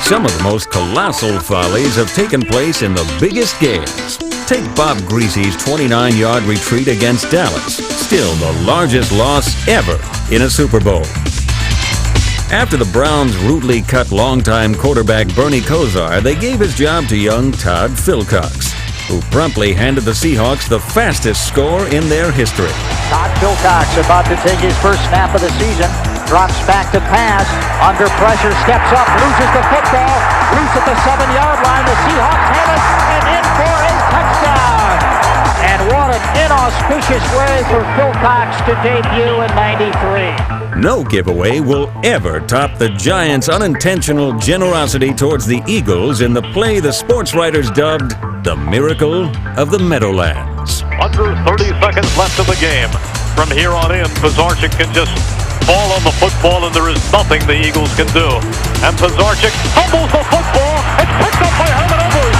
Some of the most colossal follies have taken place in the biggest games. Take Bob Greasy's 29-yard retreat against Dallas, still the largest loss ever in a Super Bowl. After the Browns rudely cut longtime quarterback Bernie Kosar, they gave his job to young Todd Philcox, who promptly handed the Seahawks the fastest score in their history. Todd Philcox about to take his first snap of the season. Drops back to pass. Under pressure, steps up, loses the football. Loose at the 7-yard line. The Seahawks have it and in for a touchdown. And what an inauspicious way for Philcox to debut in '93. No giveaway will ever top the Giants' unintentional generosity towards the Eagles in the play the sports writers dubbed the Miracle of the Meadowlands. Under 30 seconds left of the game. From here on in, Pizarchik can just fall on the football and there is nothing the Eagles can do. And Pizarchik fumbles the football. It's picked up by Herman Edwards.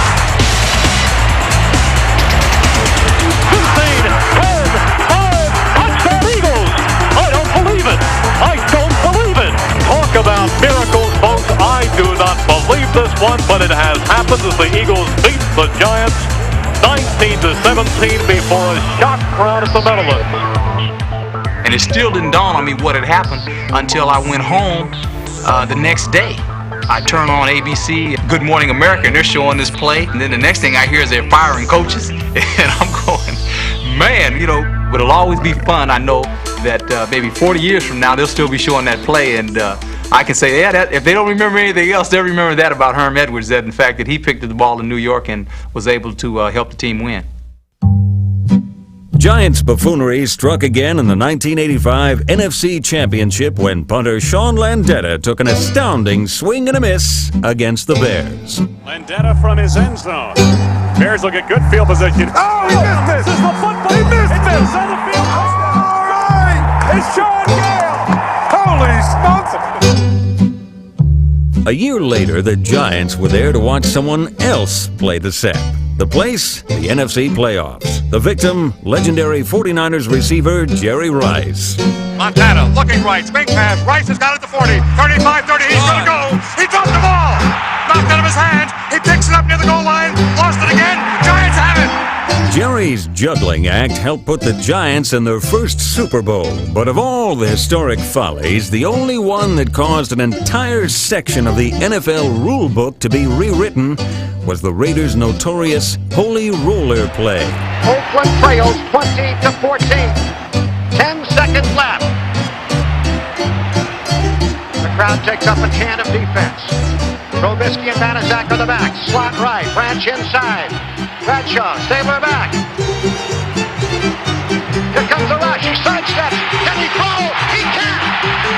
15, 10, 5, touchdown Eagles. I don't believe it. I don't believe it. Talk about miracles, folks. I do not believe this one, but it has happened as the Eagles beat the Giants 19-17 before a shock crowd at the Meadowlands. And it still didn't dawn on me what had happened until I went home the next day. I turn on ABC, Good Morning America, and they're showing this play. And then the next thing I hear is they're firing coaches. And I'm going, man, but it'll always be fun. I know that maybe 40 years from now, they'll still be showing that play. And I can say, yeah, that if they don't remember anything else, they'll remember that about Herm Edwards, that in fact that he picked up the ball in New York and was able to help the team win. Giants buffoonery struck again in the 1985 NFC Championship when punter Sean Landeta took an astounding swing and a miss against the Bears. Landeta from his end zone. Bears will get good field position. Oh, he missed it! This is the football. He missed it! It's on the field. All right! It's Sean Gale! Holy smokes! A year later, the Giants were there to watch someone else play the set. The place, the NFC playoffs. The victim, legendary 49ers receiver Jerry Rice. Montana looking right, swing pass. Rice has got it to 40, 35, 30. He's going to go. He dropped the ball. Knocked out of his hand. He picks it up near the goal line. Lost it again. Giants have it. Jerry's juggling act helped put the Giants in their first Super Bowl. But of all the historic follies, the only one that caused an entire section of the NFL rulebook to be rewritten was the Raiders' notorious Holy Roller play. Oakland trails 20-14. 10 seconds left. The crowd takes up a can of defense. Trubisky and Banaszak are the back. Slot right. Branch inside. Bradshaw, Stabler back. Here comes the rush. He sidesteps. Can he throw? He can't.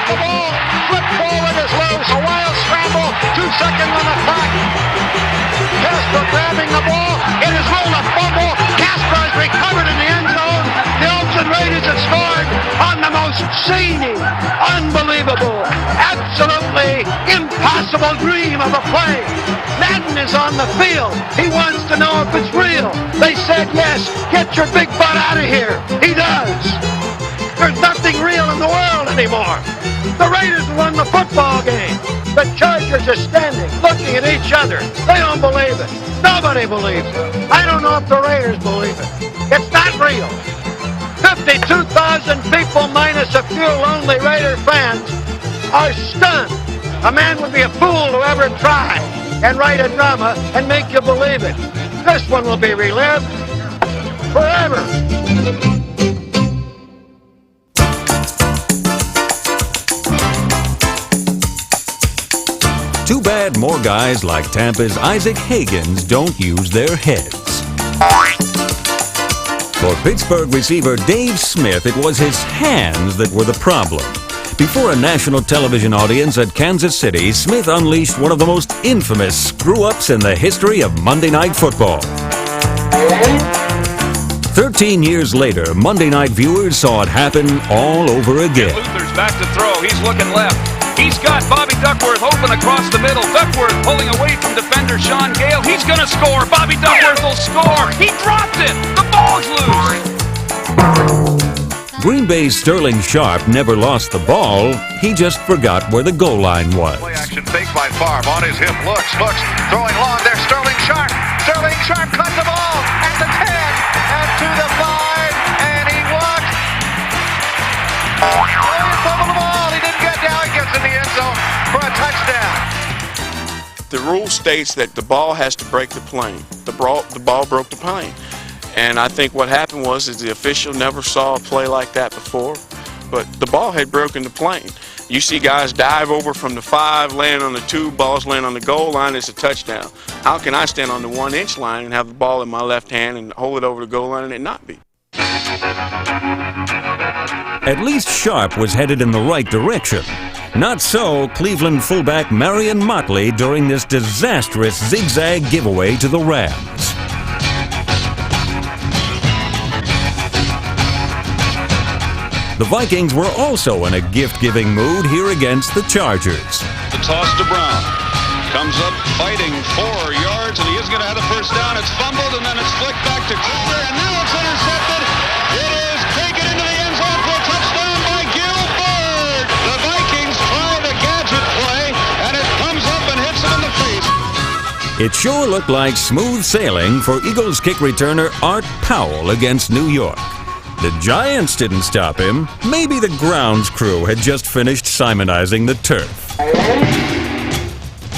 The ball flipped forward is loose. A wild scramble. 2 seconds on the clock. Casper grabbing the ball. It is rolled a fumble. Casper has recovered in the end zone. The Oakland Raiders have scored on the most zany, unbelievable, absolutely impossible dream of a play. Madden is on the field. He wants to know if it's real. They said yes. Get your big butt out of here. He does. There's nothing real in the world anymore. The Raiders won the football game. The Chargers are standing, looking at each other. They don't believe it. Nobody believes it. I don't know if the Raiders believe it. It's not real. 52,000 people minus a few lonely Raider fans are stunned. A man would be a fool to ever try and write a drama and make you believe it. This one will be relived forever. Too bad more guys like Tampa's Isaac Higgins don't use their heads. For Pittsburgh receiver Dave Smith, it was his hands that were the problem. Before a national television audience at Kansas City, Smith unleashed one of the most infamous screw-ups in the history of Monday Night Football. 13 years later, Monday Night viewers saw it happen all over again. Luther's back to throw. He's looking left. He's got Bobby Duckworth open across the middle. Duckworth pulling away from defender Sean Gale. He's going to score. Bobby Duckworth will score. He dropped it. The ball's loose. Green Bay's Sterling Sharp never lost the ball, he just forgot where the goal line was. Play action fake by Favre on his hip, looks, throwing long, there's Sterling Sharp. Sterling Sharp cuts the ball at the 10 and to the 5, and he walks. Oh, he fumbled the ball, he didn't get down, he gets in the end zone for a touchdown. The rule states that the ball has to break the plane. The ball broke the plane. And I think what happened was the official never saw a play like that before, but the ball had broken the plane. You see guys dive over from the 5, land on the 2, balls land on the goal line, it's a touchdown. How can I stand on the 1-inch line and have the ball in my left hand and hold it over the goal line and it not be? At least Sharp was headed in the right direction. Not so Cleveland fullback Marion Motley during this disastrous zigzag giveaway to the Rams. The Vikings were also in a gift-giving mood here against the Chargers. The toss to Brown. Comes up fighting 4 yards, and he is going to have the first down. It's fumbled, and then it's flicked back to Cooper, and now it's intercepted. It is taken into the end zone for a touchdown by Gilbert. The Vikings try the gadget play, and it comes up and hits him in the face. It sure looked like smooth sailing for Eagles kick returner Art Powell against New York. The Giants didn't stop him. Maybe the grounds crew had just finished Simonizing the turf.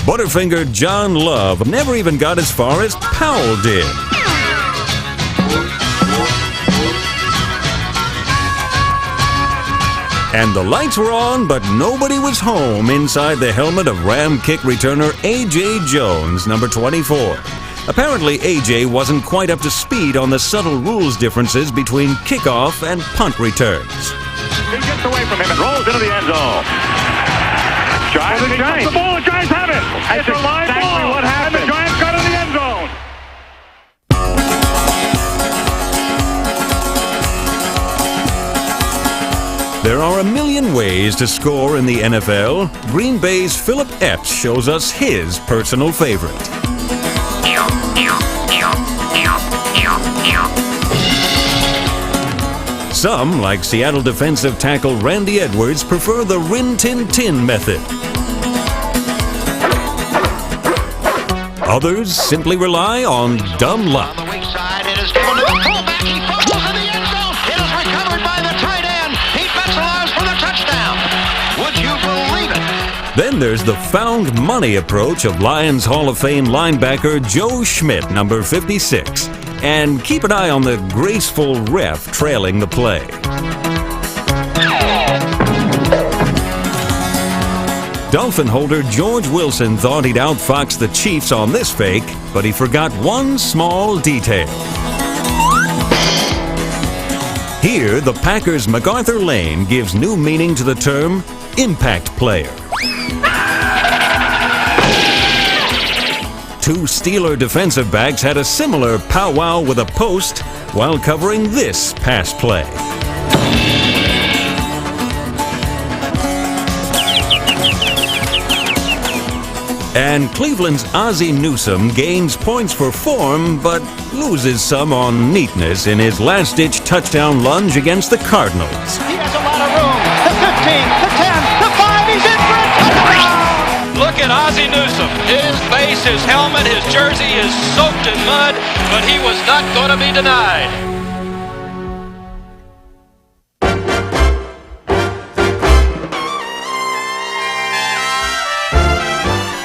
Butterfinger John Love never even got as far as Powell did. And the lights were on, but nobody was home inside the helmet of Ram kick returner A.J. Jones, number 24. Apparently, A.J. wasn't quite up to speed on the subtle rules differences between kickoff and punt returns. He gets away from him and rolls into the end zone. Giants, the Giants. The ball, the Giants have it. It's a line ball. What happened? And the Giants got in the end zone. There are a million ways to score in the NFL. Green Bay's Philip Epps shows us his personal favorite. Some, like Seattle defensive tackle Randy Edwards, prefer the rin-tin-tin method. Others simply rely on dumb luck. On the weak side, it is given to the fullback. He fumbles in the end zone. It is recovered by the tight end. He Metzelars for the touchdown. Would you believe it? Then there's the found money approach of Lions Hall of Fame linebacker Joe Schmidt, number 56. And keep an eye on the graceful ref trailing the play. Dolphin holder George Wilson thought he'd outfox the Chiefs on this fake, but he forgot one small detail. Here, the Packers' MacArthur Lane gives new meaning to the term impact player. Two Steeler defensive backs had a similar powwow with a post while covering this pass play. And Cleveland's Ozzie Newsome gains points for form, but loses some on neatness in his last-ditch touchdown lunge against the Cardinals. He has a lot of room. The 15, the 10, the 5, he's in for a touchdown! Look at Ozzie Newsome. His face, his helmet, his jersey is soaked in mud, but he was not going to be denied.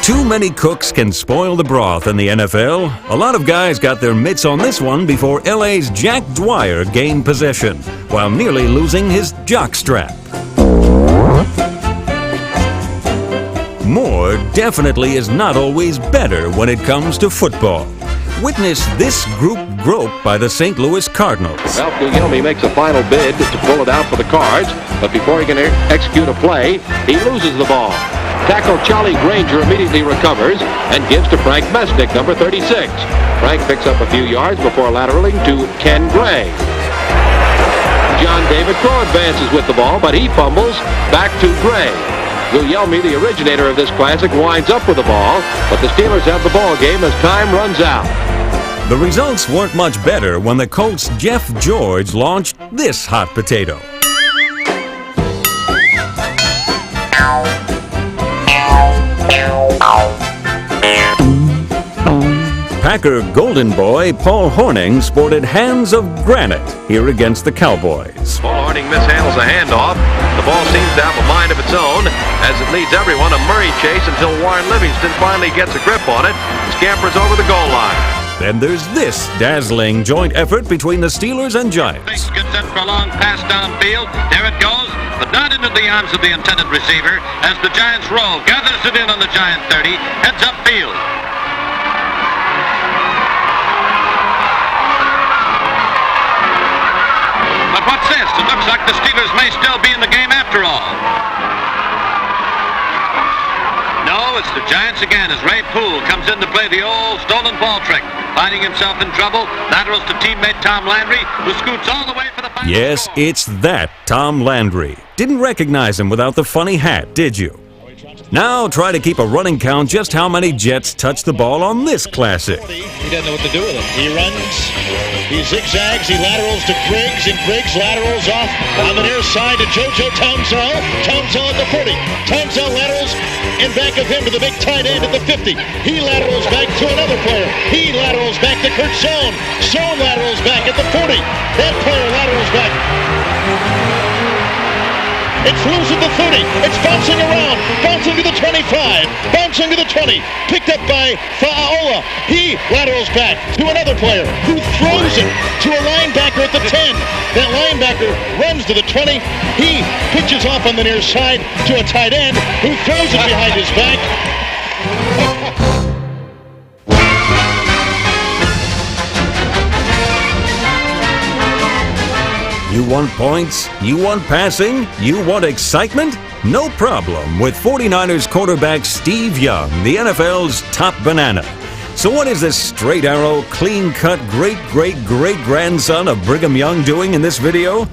Too many cooks can spoil the broth in the NFL. A lot of guys got their mitts on this one before LA's Jack Dwyer gained possession, while nearly losing his jockstrap. More definitely is not always better when it comes to football. Witness this group grope by the St. Louis Cardinals. Ralph Guglielmi makes a final bid to pull it out for the Cards, but before he can execute a play, he loses the ball. Tackle Charlie Granger immediately recovers and gives to Frank Mesnick, number 36. Frank picks up a few yards before lateraling to Ken Gray. John David Crow advances with the ball, but he fumbles back to Gray. Guglielmi, the originator of this classic, winds up with the ball, but the Steelers have the ball game as time runs out. The results weren't much better when the Colts' Jeff George launched this hot potato. Packer golden boy Paul Hornung sported hands of granite here against the Cowboys. Paul Hornung mishandles a handoff. The ball seems to have a mind of its own as it leads everyone a Murray chase until Warren Livingston finally gets a grip on it and scampers over the goal line. Then there's this dazzling joint effort between the Steelers and Giants. Gets set for a long pass downfield. There it goes, but not into the arms of the intended receiver as the Giants roll. Gathers it in on the Giant 30, heads upfield. But what's this? It looks like the Steelers may still be in the game after all. No, it's the Giants again as Ray Poole comes in to play the old stolen ball trick. Finding himself in trouble, laterals to teammate Tom Landry, who scoots all the way for the final Yes, score. it's that Tom Landry. Didn't recognize him without the funny hat, did you? Now try to keep a running count just how many Jets touched the ball on this classic. He doesn't know what to do with it. He runs, he zigzags, he laterals to Griggs, and Griggs laterals off on the near side to JoJo Townsell. Townsell at the 40. Townsell laterals in back of him to the big tight end at the 50. He laterals back to another player. He laterals back to Kurt Sohn. Sohn laterals back at the 40. That player laterals back. It's loose at the 30. It's bouncing around. Bouncing to the 25. Bouncing to the 20. Picked up by Fa'aola. He laterals back to another player who throws it to a linebacker at the 10. That linebacker runs to the 20. He pitches off on the near side to a tight end who throws it behind his back. You want points? You want passing? You want excitement? No problem with 49ers quarterback Steve Young, the NFL's top banana. So what is this straight arrow, clean-cut, great-great-great-grandson of Brigham Young doing in this video?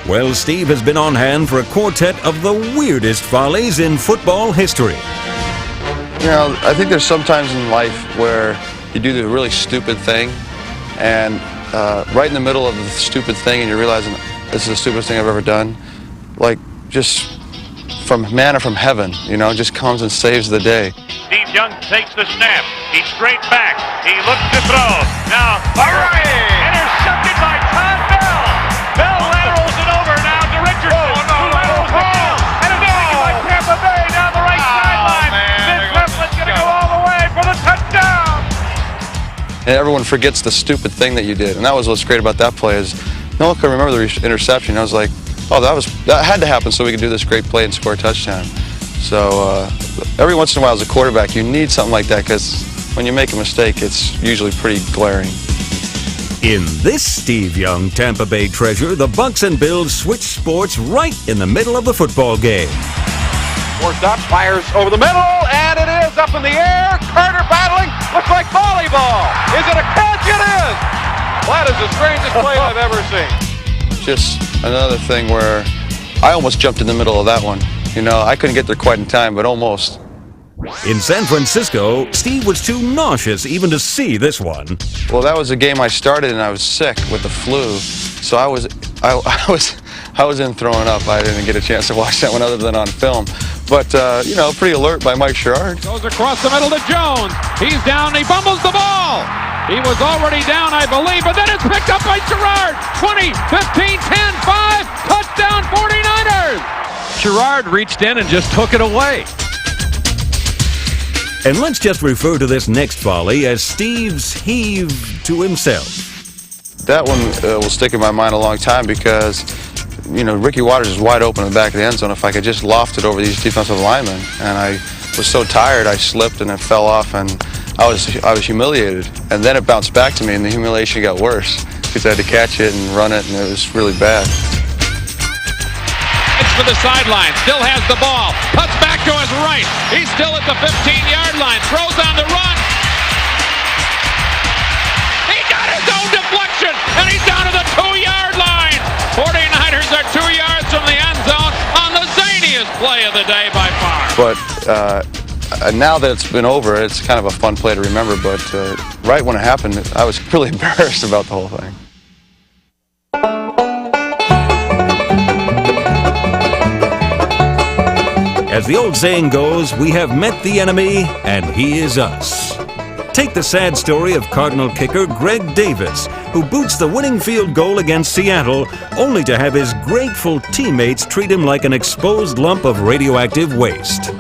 Well, Steve has been on hand for a quartet of the weirdest follies in football history. You know, I think there's sometimes in life where you do the really stupid thing, and right in the middle of the stupid thing, and you're realizing this is the stupidest thing I've ever done, like just from manna from heaven, you know, just comes and saves the day. Steve Young takes the snap. He's straight back. He looks to throw. Now, intercepted by Todd Bell. Bell laterals it over now to Richardson. Who laterals again. And it's taken by Tampa Bay down the right sideline. Vince Leflin's going to go all the way for the touchdown. And everyone forgets the stupid thing that you did, and that was what's great about that play is no one can remember the interception. I was like, oh, that had to happen so we could do this great play and score a touchdown. So every once in a while as a quarterback, you need something like that because when you make a mistake, it's usually pretty glaring. In this Steve Young Tampa Bay treasure, the Bucs and Bills switch sports right in the middle of the football game. Forced up, fires over the middle, and it is up in the air. Carter battling, looks like volleyball. Is it a catch? It is. That is the strangest play I've ever seen. Just another thing where I almost jumped in the middle of that one. You know, I couldn't get there quite in time, but almost. In San Francisco, Steve was too nauseous even to see this one. Well, that was a game I started and I was sick with the flu, so I was in throwing up. I didn't get a chance to watch that one other than on film. But, you know, pretty alert by Mike Sherrard. Goes across the middle to Jones. He's down, he fumbles the ball. He was already down, I believe, but then it's picked up by Sherrard. 20, 15, 10, 5, touchdown 49ers. Sherrard reached in and just took it away. And let's just refer to this next volley as Steve's heave to himself. That one will stick in my mind a long time because, you know, Ricky Watters is wide open in the back of the end zone. If I could just loft it over these defensive linemen, and I was so tired I slipped and it fell off, and I was humiliated. And then it bounced back to me, and the humiliation got worse because I had to catch it and run it, and it was really bad. It's to the sideline, still has the ball, cuts back to his right. He's still at the 15-yard line, throws on the run. He got his own deflection, and he's down to the 2-yard line. 49ers are 2 yards from the end zone on the zaniest play of the day by far. But now that it's been over, it's kind of a fun play to remember. But right when it happened, I was really embarrassed about the whole thing. As the old saying goes, we have met the enemy, and he is us. Take the sad story of Cardinal kicker Greg Davis, who boots the winning field goal against Seattle, only to have his grateful teammates treat him like an exposed lump of radioactive waste.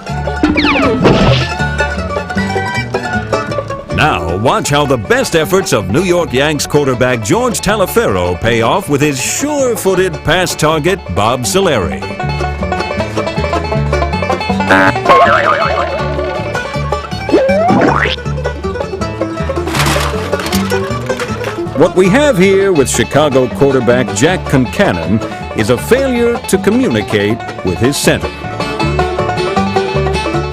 Now, watch how the best efforts of New York Yanks quarterback George Taliaferro pay off with his sure-footed pass target, Bob Soleri. What we have here with Chicago quarterback Jack Concannon is a failure to communicate with his center.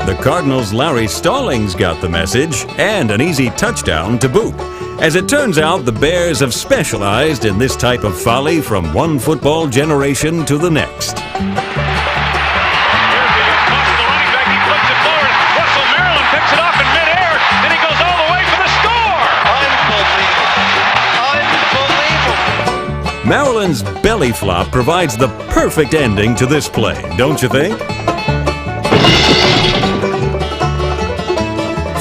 The Cardinals' Larry Stallings got the message, and an easy touchdown to boot. As it turns out, the Bears have specialized in this type of folly from one football generation to the next. Maryland's belly flop provides the perfect ending to this play, don't you think?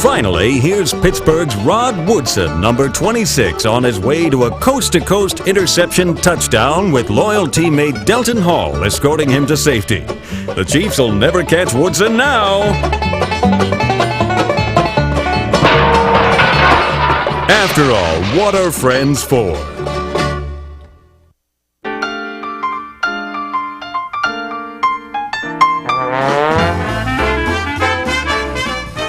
Finally, here's Pittsburgh's Rod Woodson, number 26, on his way to a coast-to-coast interception touchdown with loyal teammate Delton Hall escorting him to safety. The Chiefs will never catch Woodson now. After all, what are friends for?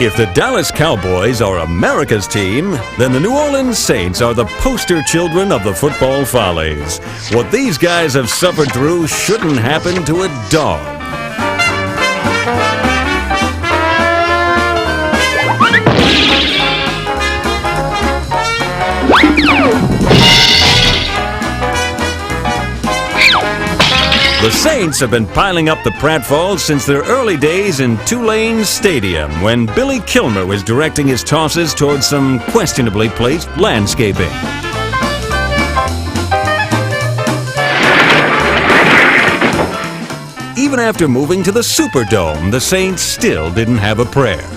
If the Dallas Cowboys are America's team, then the New Orleans Saints are the poster children of the football follies. What these guys have suffered through shouldn't happen to a dog. The Saints have been piling up the pratfalls since their early days in Tulane Stadium, when Billy Kilmer was directing his tosses towards some questionably placed landscaping. Even after moving to the Superdome, the Saints still didn't have a prayer.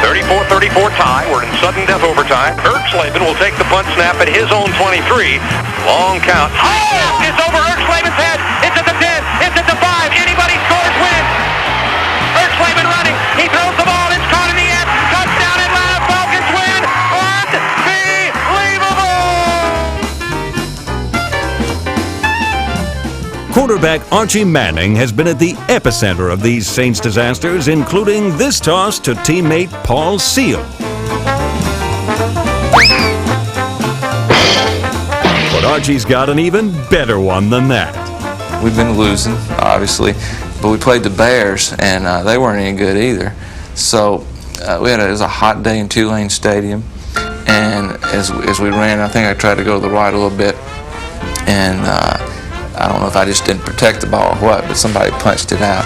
34-34 tie. We're in sudden death overtime. Ertzleben will take the punt snap at his own 23. Long count. Oh! It's over Ertzleben's head. It's at the 10. It's at the 5. Anybody scores wins. Ertzleben running. He throws the ball. It's caught in the end. Touchdown Atlanta Falcons win. Unbelievable! Quarterback Archie Manning has been at the epicenter of these Saints disasters, including this toss to teammate Paul Seal. But Archie's got an even better one than that. We've been losing, obviously, but we played the Bears, and they weren't any good either. So it was a hot day in Tulane Stadium, and as we ran, I think I tried to go to the right a little bit, and I don't know if I just didn't protect the ball or what, but somebody punched it out.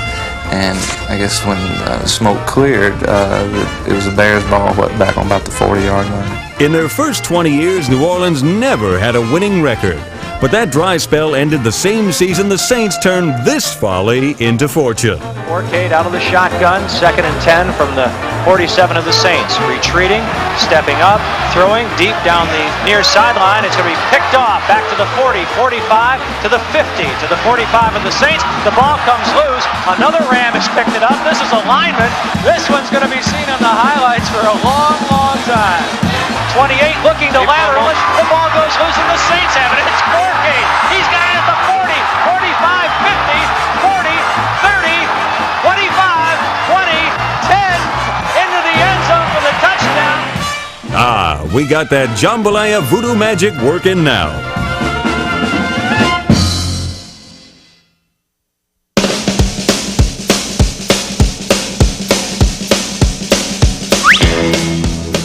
And I guess when the smoke cleared, it was a Bears ball back on about the 40-yard line. In their first 20 years, New Orleans never had a winning record. But that dry spell ended the same season the Saints turned this folly into fortune. Orcade out of the shotgun, 2nd and 10 from the 47 of the Saints. Retreating, stepping up, throwing deep down the near sideline. It's going to be picked off back to the 40, 45, to the 50, to the 45 of the Saints. The ball comes loose. Another Ram has picked it up. This is a lineman. This one's going to be seen on the highlights for a long, long time. 28 looking to lateral it. The ball goes loose and the Saints have it. It's Orcade. He's got it at the 40, 45, 50, 40, 30, 25, 20, 10, into the end zone for the touchdown. Ah, we got that jambalaya voodoo magic working now.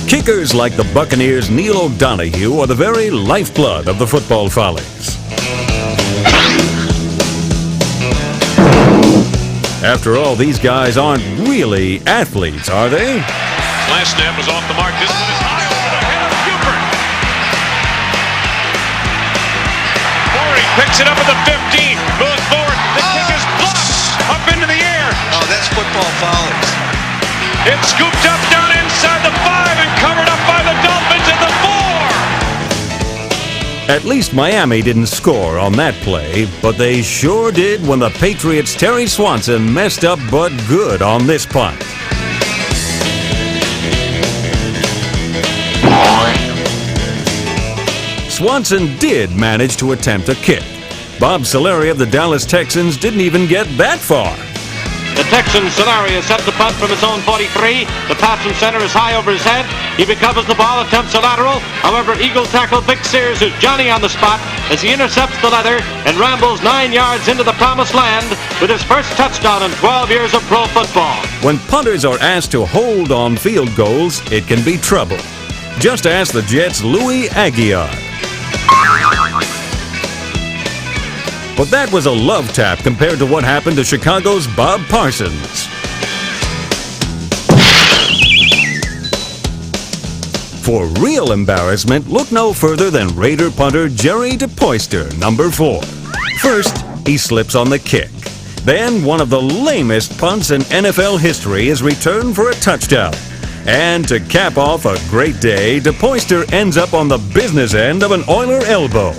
Kickers like the Buccaneers' Neil O'Donoghue are the very lifeblood of the football follies. After all, these guys aren't really athletes, are they? Last snap was off the mark. This one is high over the head of Cooper. Corey picks it up at the 15. Moves forward. The kick is blocked. Up into the air. Oh, that's football follies. It's scooped up down inside the 5 and covered up At least Miami didn't score on that play, but they sure did when the Patriots' Terry Swanson messed up but good on this punt. Swanson did manage to attempt a kick. Bob Solari of the Dallas Texans didn't even get that far. The Texan Solari sets the punt from his own 43. The pass from center is high over his head. He recovers the ball, attempts a lateral. However, Eagle tackle Vic Sears is Johnny on the spot as he intercepts the leather and rambles 9 yards into the promised land with his first touchdown in 12 years of pro football. When punters are asked to hold on field goals, it can be trouble. Just ask the Jets' Louis Aguiar. But that was a love tap compared to what happened to Chicago's Bob Parsons. For real embarrassment, look no further than Raider punter Jerry DePoyster, number 4. First, he slips on the kick. Then, one of the lamest punts in NFL history is returned for a touchdown. And to cap off a great day, DePoyster ends up on the business end of an Oiler elbow.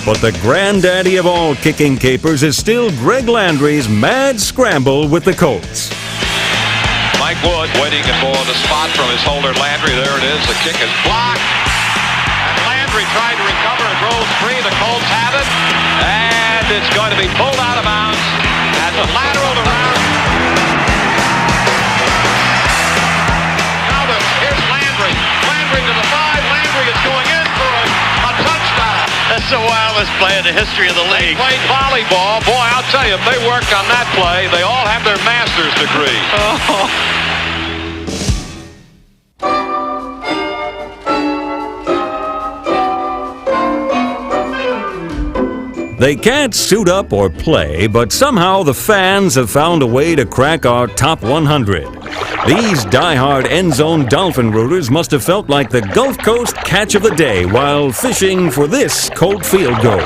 But the granddaddy of all kicking capers is still Greg Landry's mad scramble with the Colts. Mike Wood waiting for the spot from his holder, Landry. There it is. The kick is blocked. And Landry tried to recover and rolls free. The Colts have it. And it's going to be pulled out of bounds at the lateral around. Now here's Landry. Landry to the 5. Landry is going in for a touchdown. That's the wildest play in the history of the league. They played volleyball. Boy, I'll tell you, if they worked on that play, they all have their master's degree. They can't suit up or play, but somehow the fans have found a way to crack our top 100. These die-hard end-zone Dolphin rooters must have felt like the Gulf Coast catch of the day while fishing for this Colt field goal.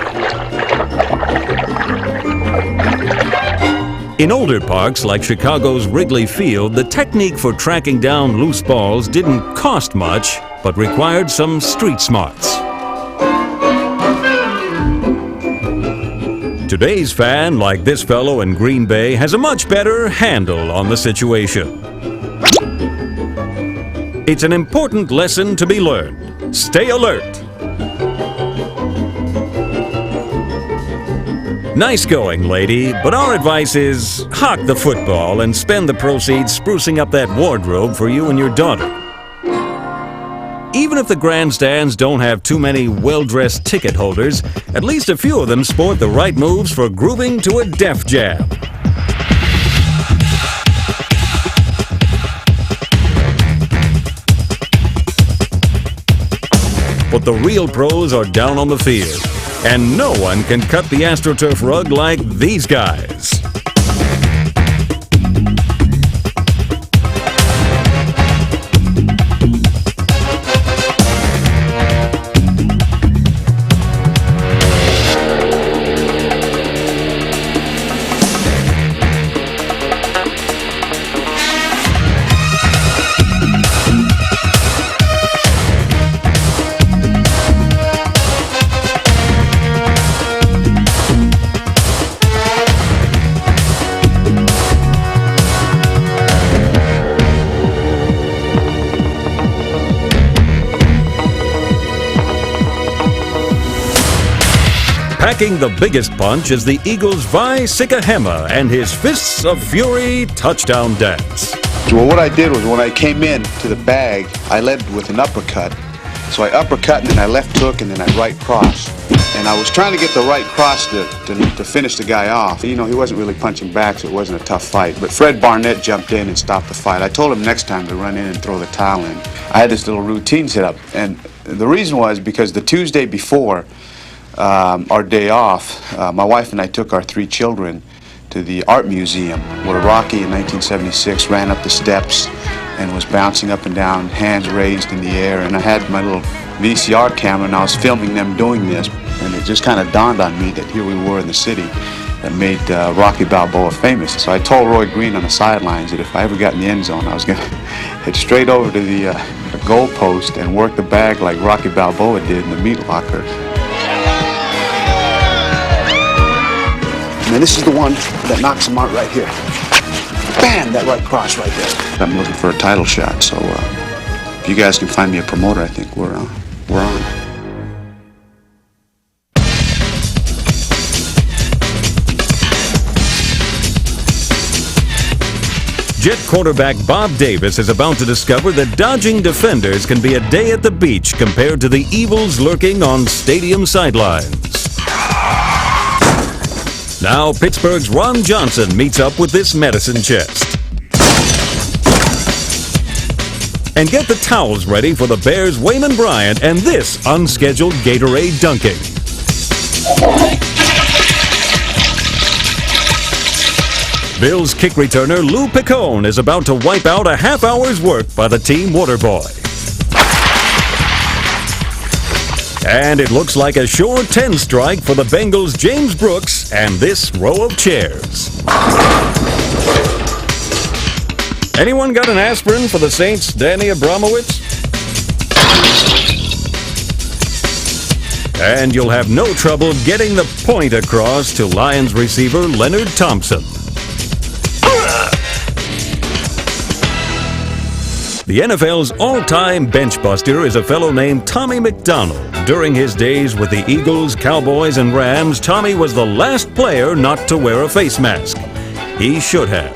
In older parks like Chicago's Wrigley Field, the technique for tracking down loose balls didn't cost much, but required some street smarts. Today's fan, like this fellow in Green Bay, has a much better handle on the situation. It's an important lesson to be learned. Stay alert. Nice going, lady, but our advice is hawk the football and spend the proceeds sprucing up that wardrobe for you and your daughter. Even if the grandstands don't have too many well-dressed ticket holders, at least a few of them sport the right moves for grooving to a Def Jam. But the real pros are down on the field, and no one can cut the AstroTurf rug like these guys. Packing the biggest punch is the Eagles' Vi Sikahema and his Fists of Fury touchdown dance. Well, what I did was when I came in to the bag, I led with an uppercut. So I uppercut and then I left hook and then I right cross. And I was trying to get the right cross to finish the guy off. You know, he wasn't really punching back, so it wasn't a tough fight. But Fred Barnett jumped in and stopped the fight. I told him next time to run in and throw the towel in. I had this little routine set up. And the reason was because the Tuesday before our day off, my wife and I took our 3 children to the art museum where Rocky in 1976 ran up the steps and was bouncing up and down, hands raised in the air. And I had my little VCR camera and I was filming them doing this. And it just kind of dawned on me that here we were in the city that made Rocky Balboa famous. So I told Roy Green on the sidelines that if I ever got in the end zone, I was going to head straight over to the goal post and work the bag like Rocky Balboa did in the meat locker. And this is the one that knocks him out right here. Bam! That right cross right there. I'm looking for a title shot, so if you guys can find me a promoter, I think we're on. Jet quarterback Bob Davis is about to discover that dodging defenders can be a day at the beach compared to the evils lurking on stadium sidelines. Now Pittsburgh's Ron Johnson meets up with this medicine chest. And get the towels ready for the Bears' Wayman Bryant and this unscheduled Gatorade dunking. Bills kick returner Lou Picone is about to wipe out a half hour's work by the team water boy. And it looks like a sure 10 strike for the Bengals' James Brooks and this row of chairs. Anyone got an aspirin for the Saints' Danny Abramowitz? And you'll have no trouble getting the point across to Lions receiver Leonard Thompson. The NFL's all-time bench buster is a fellow named Tommy McDonald. During his days with the Eagles, Cowboys, and Rams, Tommy was the last player not to wear a face mask. He should have.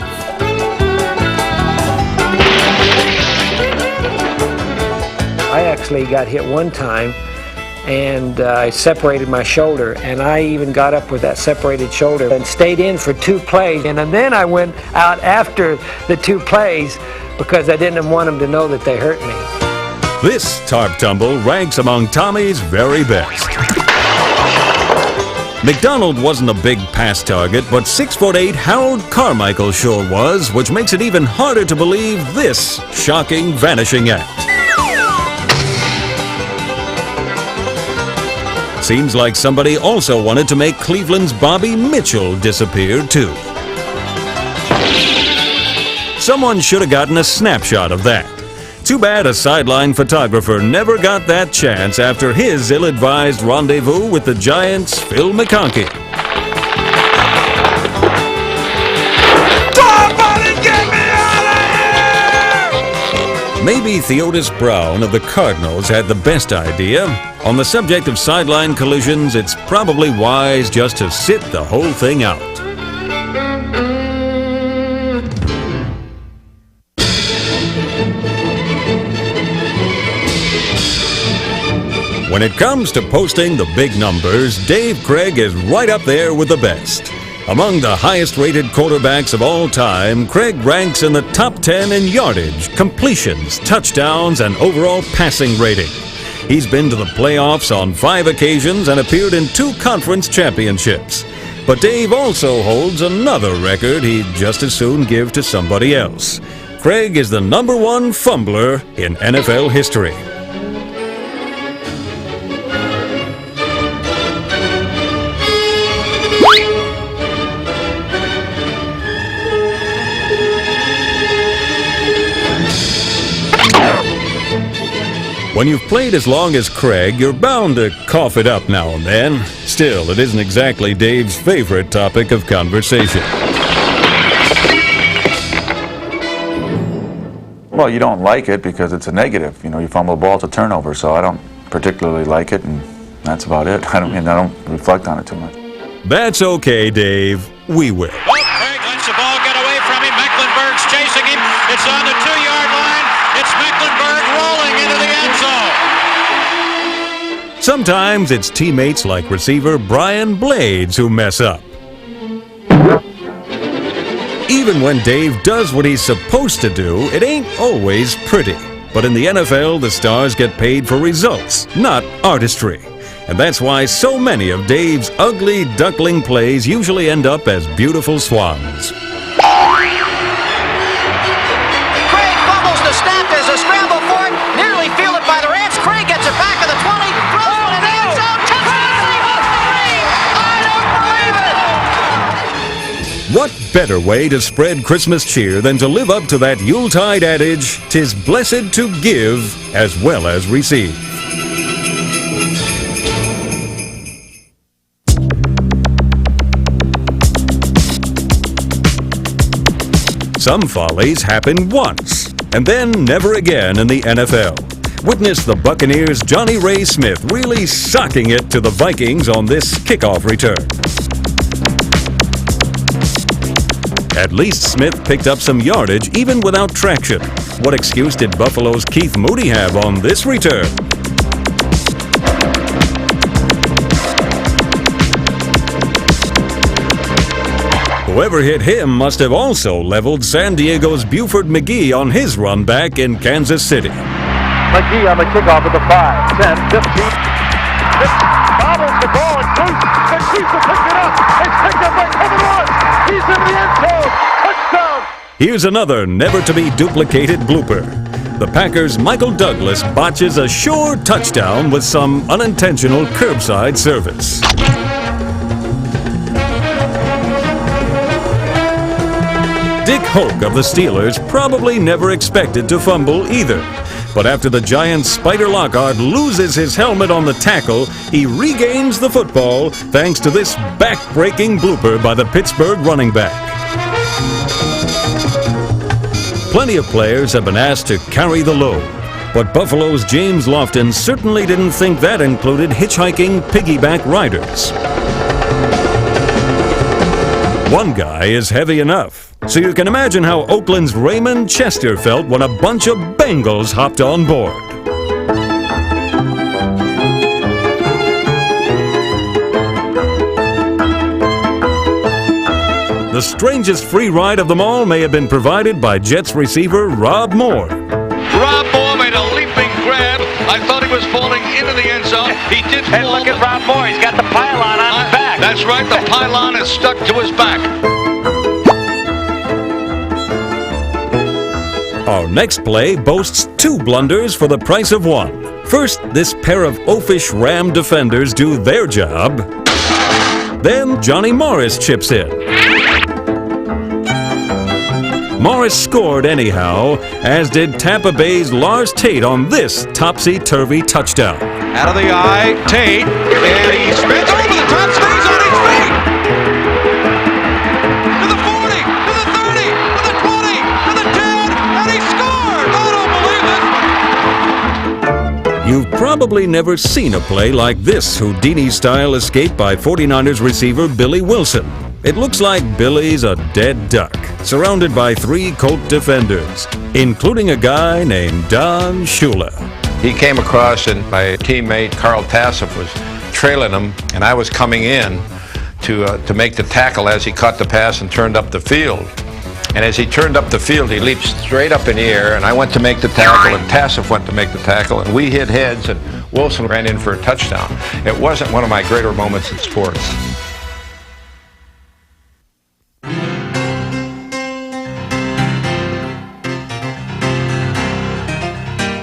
I actually got hit one time and I separated my shoulder, and I even got up with that separated shoulder and stayed in for 2 plays, and then I went out after the 2 plays because I didn't want them to know that they hurt me. This tarp tumble ranks among Tommy's very best. McDonald wasn't a big pass target, but 6'8" Harold Carmichael sure was, which makes it even harder to believe this shocking vanishing act. Seems like somebody also wanted to make Cleveland's Bobby Mitchell disappear too. Someone should have gotten a snapshot of that. Too bad a sideline photographer never got that chance after his ill-advised rendezvous with the Giants' Phil McConkey. Somebody get me out of here! Maybe Theodis Brown of the Cardinals had the best idea. On the subject of sideline collisions, it's probably wise just to sit the whole thing out. When it comes to posting the big numbers, Dave Craig is right up there with the best. Among the highest-rated quarterbacks of all time, Craig ranks in the top 10 in yardage, completions, touchdowns, and overall passing rating. He's been to the playoffs on 5 occasions and appeared in 2 conference championships. But Dave also holds another record he'd just as soon give to somebody else. Craig is the #1 fumbler in NFL history. When you've played as long as Craig, you're bound to cough it up now and then. Still, it isn't exactly Dave's favorite topic of conversation. Well, you don't like it because it's a negative. You know, you fumble the ball, it's a turnover, so I don't particularly like it, and that's about it. I don't reflect on it too much. That's okay, Dave. We will. Oh, Craig lets the ball get away from him. Mecklenburg's chasing him. It's on the 2-yard line. It's Mecklenburg rolling into the end zone. Sometimes it's teammates like receiver Brian Blades who mess up. Even when Dave does what he's supposed to do, it ain't always pretty. But in the NFL, the stars get paid for results, not artistry. And that's why so many of Dave's ugly duckling plays usually end up as beautiful swans. Craig fumbles the snap. There's a scramble for it. Nearly fielded by the Rams. Craig gets it back at the 20. Throws one in the end zone. Touchdown! I don't believe it! better way to spread Christmas cheer than to live up to that Yuletide adage, "'Tis blessed to give as well as receive." Some follies happen once, and then never again in the NFL. Witness the Buccaneers' Johnny Ray Smith really socking it to the Vikings on this kickoff return. At least Smith picked up some yardage even without traction. What excuse did Buffalo's Keith Moody have on this return? Whoever hit him must have also leveled San Diego's Buford McGee on his run back in Kansas City. McGee on the kickoff at the 5, 10, 15. Bobbles the ball and Goose. And Goose will pick it up. It's picked up by Kevin Rudd. He's in the end zone. Touchdown. Here's another never-to-be-duplicated blooper. The Packers' Michael Douglas botches a sure touchdown with some unintentional curbside service. Dick Hoke of the Steelers probably never expected to fumble either. But after the Giants' Spider Lockhart loses his helmet on the tackle, he regains the football thanks to this back-breaking blooper by the Pittsburgh running back. Plenty of players have been asked to carry the load, but Buffalo's James Lofton certainly didn't think that included hitchhiking piggyback riders. One guy is heavy enough, so you can imagine how Oakland's Raymond Chester felt when a bunch of Bengals hopped on board. The strangest free ride of them all may have been provided by Jets receiver Rob Moore. Rob Moore made a leaping grab. I thought he was falling into the end zone. He did fall. And look at Rob Moore. He's got the pylon on his back. That's right. The pylon is stuck to his back. Our next play boasts two blunders for the price of one. First, this pair of oafish Ram defenders do their job. Then Johnny Morris chips in. Morris scored anyhow, as did Tampa Bay's Lars Tate on this topsy-turvy touchdown. Out of the eye, Tate, and he spins over the top, stays on his feet. To the 40, to the 30, to the 20, to the 10, and he scored! I don't believe it! You've probably never seen a play like this Houdini-style escape by 49ers receiver Billy Wilson. It looks like Billy's a dead duck, surrounded by three Colt defenders, including a guy named Don Shula. He came across and my teammate Carl Tassif was trailing him, and I was coming in to make the tackle as he caught the pass and turned up the field. And as he turned up the field, he leaped straight up in the air, and I went to make the tackle, and Tassif went to make the tackle, and we hit heads, and Wilson ran in for a touchdown. It wasn't one of my greater moments in sports.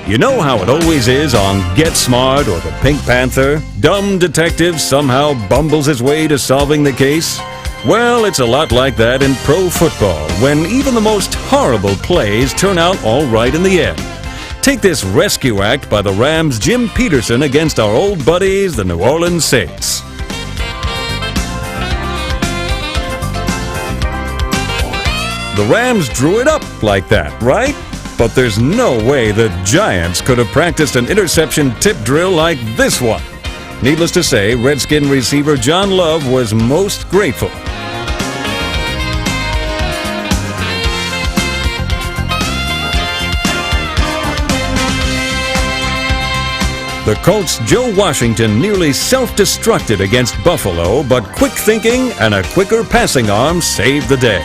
You know how it always is on Get Smart or the Pink Panther? Dumb detective somehow bumbles his way to solving the case? Well, it's a lot like that in pro football, when even the most horrible plays turn out all right in the end. Take this rescue act by the Rams' Jim Peterson against our old buddies, the New Orleans Saints. The Rams drew it up like that, right? But there's no way the Giants could have practiced an interception tip drill like this one. Needless to say, Redskin receiver John Love was most grateful. The Colts' Joe Washington nearly self-destructed against Buffalo, but quick thinking and a quicker passing arm saved the day.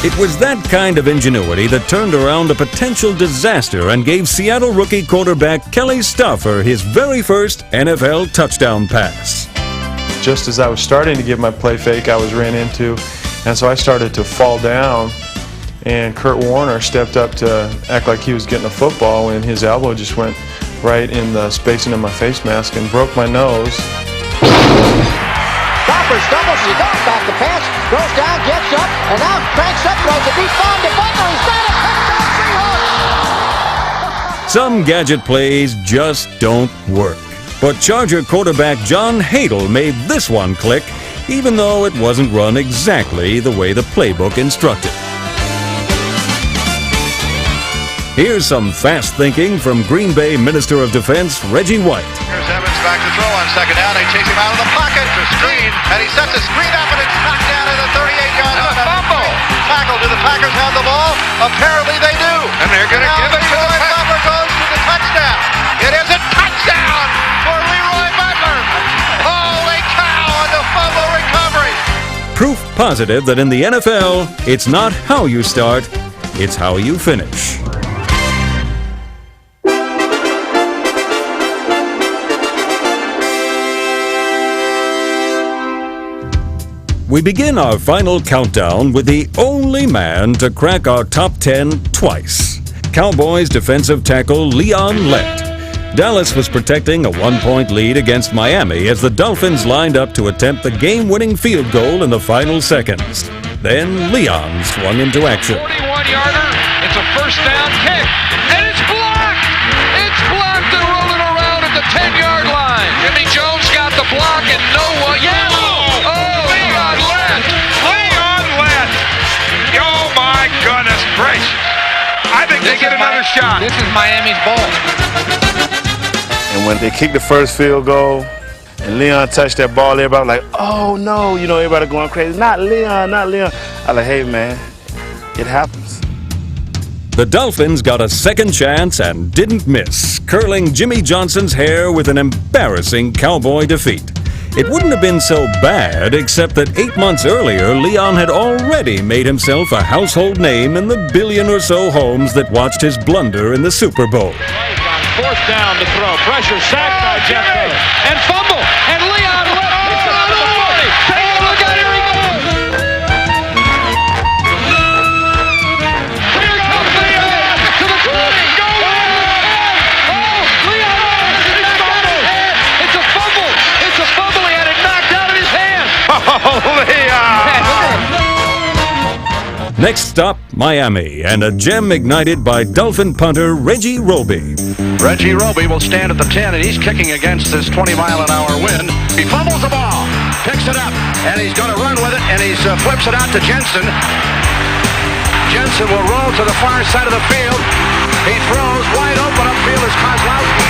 It was that kind of ingenuity that turned around a potential disaster and gave Seattle rookie quarterback Kelly Stauffer his very first NFL touchdown pass. Just as I was starting to give my play fake, I was ran into, and so I started to fall down and Kurt Warner stepped up to act like he was getting a football, and his elbow just went right in the spacing of my face mask and broke my nose. Cropper stumbles as he goes back to pass, goes down, gets up, and now cranks up, throws a deep bomb to Butler. He's got it. Touchdown, Seahawks! Some gadget plays just don't work. But Charger quarterback John Hadel made this one click, even though it wasn't run exactly the way the playbook instructed. Here's some fast thinking from Green Bay Minister of Defense Reggie White. Here's Evans back to throw on second down. They chase him out of the pocket to screen, and he sets a screen up, and it's knocked down at the 38-yard line. A fumble. Tackle. Do the Packers have the ball? Apparently they do. And they're going to give it to the Butler. Goes to the touchdown. It is a touchdown for Leroy Butler. Holy cow! And the fumble recovery. Proof positive that in the NFL, it's not how you start, it's how you finish. We begin our final countdown with the only man to crack our top 10 twice. Cowboys defensive tackle Leon Lett. Dallas was protecting a 1-point lead against Miami as the Dolphins lined up to attempt the game-winning field goal in the final seconds. Then Leon swung into action. 41-yarder, it's a first down kick, and it's blocked! It's blocked and rolling around at the 10-yard line. Jimmy Jones got the block and no one... Yeah! Leon Lett! Leon Lett! Oh my goodness gracious! I think they get another shot. This is Miami's ball. And when they kicked the first field goal and Leon touched that ball, everybody was like, oh no, you know, everybody going crazy. Not Leon, not Leon. I was like, hey man, it happens. The Dolphins got a second chance and didn't miss, curling Jimmy Johnson's hair with an embarrassing Cowboy defeat. It wouldn't have been so bad, except that 8 months earlier, Leon had already made himself a household name in the billion or so homes that watched his blunder in the Super Bowl. Fourth down to throw. Pressure sacked by Jeff Taylor. And fumble. And Leon Lett picks it up to the 40. Take a look out. Here he goes. Here comes Leon to the 20. Go in. Oh, Leon Lett is got it. It's a fumble. It's a fumble. He had it knocked out of his hand. Oh, Leon. Next stop, Miami, and a gem ignited by Dolphin punter Reggie Roby. Reggie Roby will stand at the 10, and he's kicking against this 20-mile-an-hour wind. He fumbles the ball, picks it up, and he's going to run with it, and he flips it out to Jensen. Jensen will roll to the far side of the field. He throws wide open upfield as Kozlowski.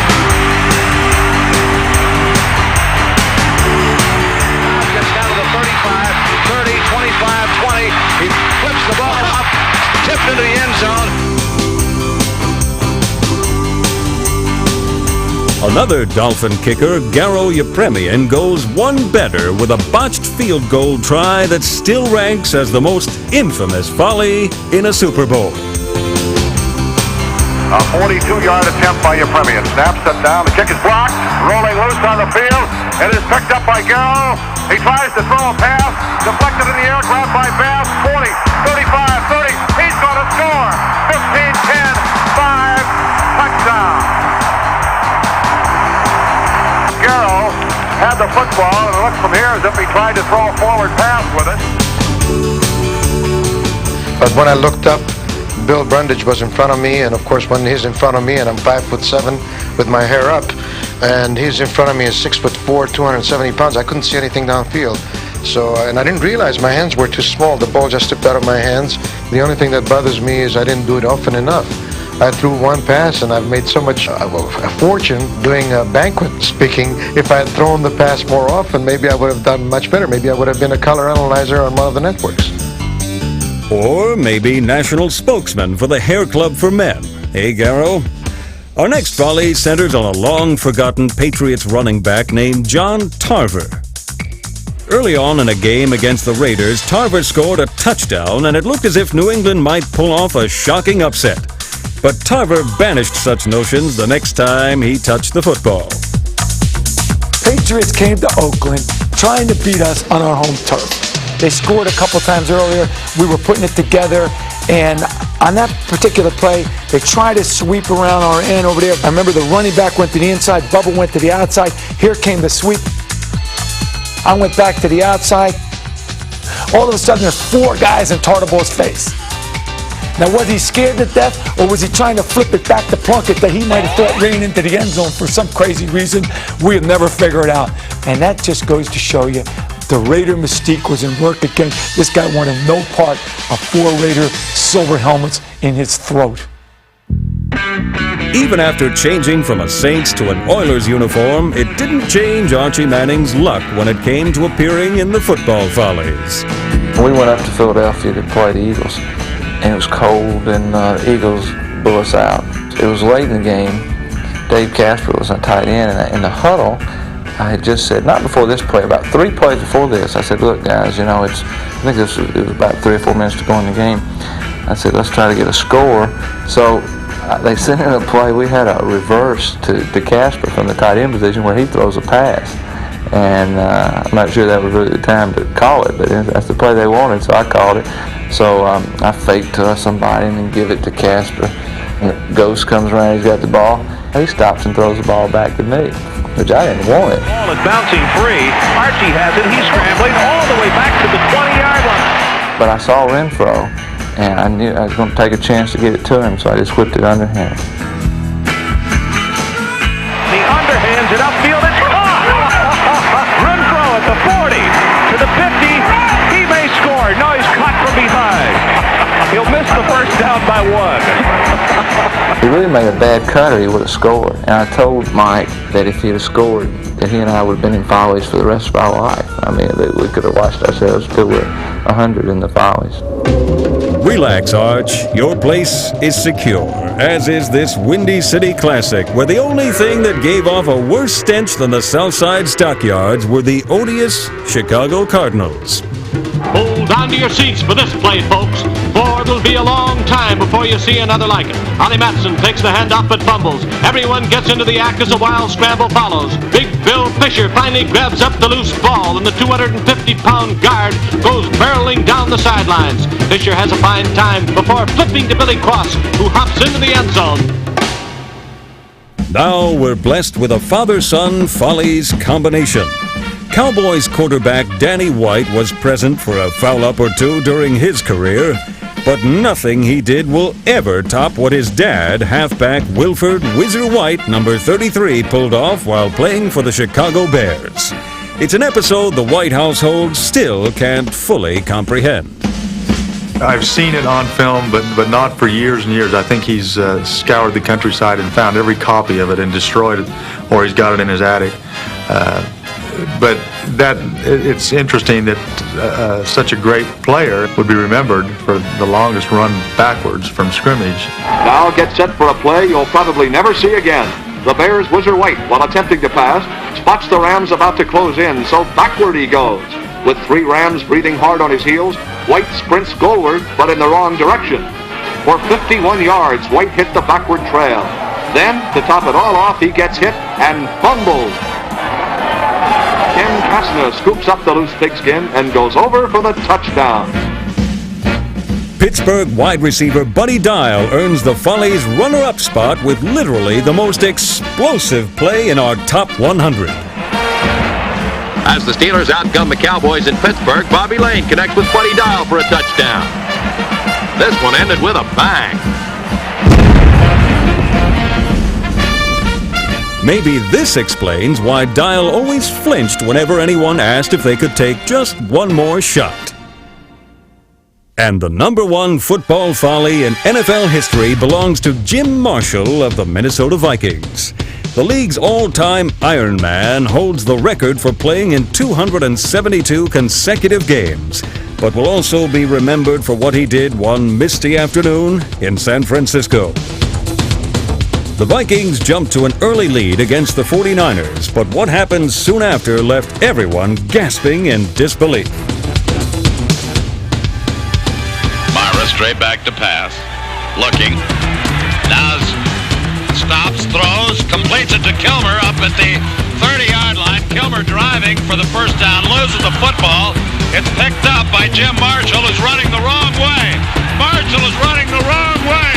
Gets down to the 35, 30, 25, 20. He flips the ball up, tipped into the end zone. Another Dolphin kicker, Garo Yepremian, goes one better with a botched field goal try that still ranks as the most infamous folly in a Super Bowl. A 42-yard attempt by Yepremian. Snaps it down. The kick is blocked. Rolling loose on the field. It is picked up by Garo. He tries to throw a pass. Deflected in the air. Grabbed by Bass. 40, 35, 30. He's going to score. 15, 10, 5. Touchdown. Garo had the football, and it looked from here as if he tried to throw a forward pass with it. But when I looked up, Bill Brundage was in front of me, and of course when he's in front of me and I'm 5'7" with my hair up, and he's in front of me is 6'4", 270 pounds, I couldn't see anything downfield. So, and I didn't realize my hands were too small. The ball just slipped out of my hands. The only thing that bothers me is I didn't do it often enough. I threw one pass, and I've made so much a fortune doing banquet speaking. If I had thrown the pass more often, maybe I would have done much better. Maybe I would have been a color analyzer on one of the networks. Or maybe national spokesman for the Hair Club for Men. Hey, Garo? Our next volley centers on a long-forgotten Patriots running back named John Tarver. Early on in a game against the Raiders, Tarver scored a touchdown, and it looked as if New England might pull off a shocking upset. But Tarver banished such notions the next time he touched the football. Patriots came to Oakland trying to beat us on our home turf. They scored a couple times earlier. We were putting it together, And on that particular play, they tried to sweep around our end over there. I remember the running back went to the inside, Bubba went to the outside. Here came the sweep. I went back to the outside. All of a sudden, there's 4 guys in Tartaball's face. Now, was he scared to death, or was he trying to flip it back to Plunkett that he might have thought ran into the end zone for some crazy reason? We'll never figure it out. And that just goes to show you the Raider mystique was in work again. This guy wanted no part of 4 Raider silver helmets in his throat. Even after changing from a Saints to an Oilers uniform, it didn't change Archie Manning's luck when it came to appearing in the football Follies. We went up to Philadelphia to play the Eagles, and it was cold, and the Eagles blew us out. It was late in the game. Dave Casper was a tight end, and in the huddle, I had just said, not before this play, about 3 plays before this, I said, look guys, you know, it was about 3 or 4 minutes to go in the game. I said, let's try to get a score. So they sent in a play. We had a reverse to Casper from the tight end position where he throws a pass. And I'm not sure that was really the time to call it, but that's the play they wanted, so I called it. So I faked to somebody and then give it to Casper. And the Ghost comes around, he's got the ball. He stops and throws the ball back to me, which I didn't want it. Ball is bouncing free. Archie has it. He's scrambling all the way back to the 20-yard line. But I saw Renfro, and I knew I was going to take a chance to get it to him, so I just whipped it underhand. The underhands it upfield. It's caught. Renfro at the 40 to the 50. He may score. No, he's caught from behind. He'll miss the first down by 1. He really made a bad cut or he would have scored. And I told Mike that if he'd have scored, that he and I would have been in Follies for the rest of our life. I mean, we could have watched ourselves till we're 100 in the Follies. Relax, Arch. Your place is secure, as is this Windy City Classic, where the only thing that gave off a worse stench than the Southside Stockyards were the odious Chicago Cardinals. Hold on to your seats for this play, folks, for it'll be a long time before you see another like it. Ollie Matson takes the handoff but fumbles. Everyone gets into the act as a wild scramble follows. Big Bill Fisher finally grabs up the loose ball, and the 250-pound guard goes barreling down the sidelines. Fisher has a fine time before flipping to Billy Cross, who hops into the end zone. Now we're blessed with a father-son Follies combination. Cowboys quarterback Danny White was present for a foul-up or two during his career, but nothing he did will ever top what his dad, halfback Wilford Whizzer White, number 33, pulled off while playing for the Chicago Bears. It's an episode the White household still can't fully comprehend. I've seen it on film, but not for years and years. I think he's scoured the countryside and found every copy of it and destroyed it, or he's got it in his attic. But it's interesting that such a great player would be remembered for the longest run backwards from scrimmage. Now get set for a play you'll probably never see again. The Bears' Whizzer White, while attempting to pass, spots the Rams about to close in, so backward he goes. With 3 Rams breathing hard on his heels, White sprints goalward, but in the wrong direction. For 51 yards, White hit the backward trail. Then, to top it all off, he gets hit and fumbled. Ken Kastner scoops up the loose pigskin and goes over for the touchdown. Pittsburgh wide receiver Buddy Dial earns the Follies runner-up spot with literally the most explosive play in our top 100. As the Steelers outgun the Cowboys in Pittsburgh, Bobby Lane connects with Buddy Dial for a touchdown. This one ended with a bang. Maybe this explains why Dial always flinched whenever anyone asked if they could take just one more shot. And the #1 football folly in NFL history belongs to Jim Marshall of the Minnesota Vikings. The league's all-time Iron Man holds the record for playing in 272 consecutive games, but will also be remembered for what he did one misty afternoon in San Francisco. The Vikings jumped to an early lead against the 49ers, but what happened soon after left everyone gasping in disbelief. Myra straight back to pass. Looking. Now stops, throws, completes it to Kilmer up at the 30-yard line. Kilmer driving for the first down, loses the football. It's picked up by Jim Marshall, who's running the wrong way. Marshall is running the wrong way,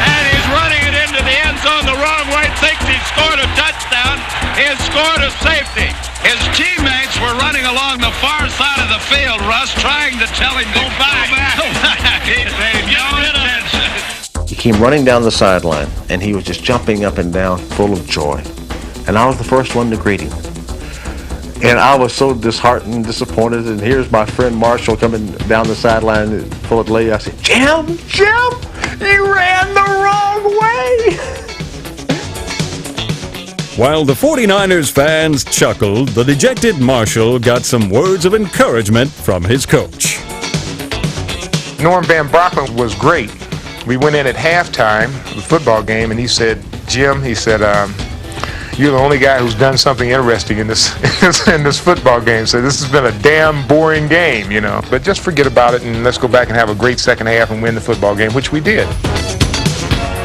and he's running it into the end zone the wrong way, thinks he scored a touchdown. He has scored a safety. His teammates were running along the far side of the field, Russ, trying to tell him, go back. Go back. He paid no attention. He came running down the sideline, and he was just jumping up and down, full of joy. And I was the first one to greet him. And I was so disheartened and disappointed, and here's my friend Marshall coming down the sideline full of glee. I said, Jim, you ran the wrong way. While the 49ers fans chuckled, the dejected Marshall got some words of encouragement from his coach. Norm Van Brockman was great. We went in at halftime of the football game, and he said, Jim, he said, you're the only guy who's done something interesting in this football game. So this has been a damn boring game, you know. But just forget about it and let's go back and have a great second half and win the football game, which we did.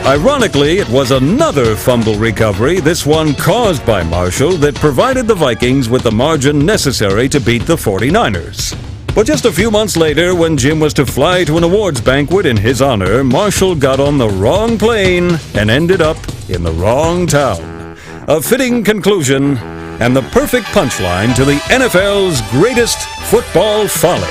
Ironically, it was another fumble recovery, this one caused by Marshall, that provided the Vikings with the margin necessary to beat the 49ers. But just a few months later, when Jim was to fly to an awards banquet in his honor, Marshall got on the wrong plane and ended up in the wrong town. A fitting conclusion and the perfect punchline to the NFL's greatest football folly.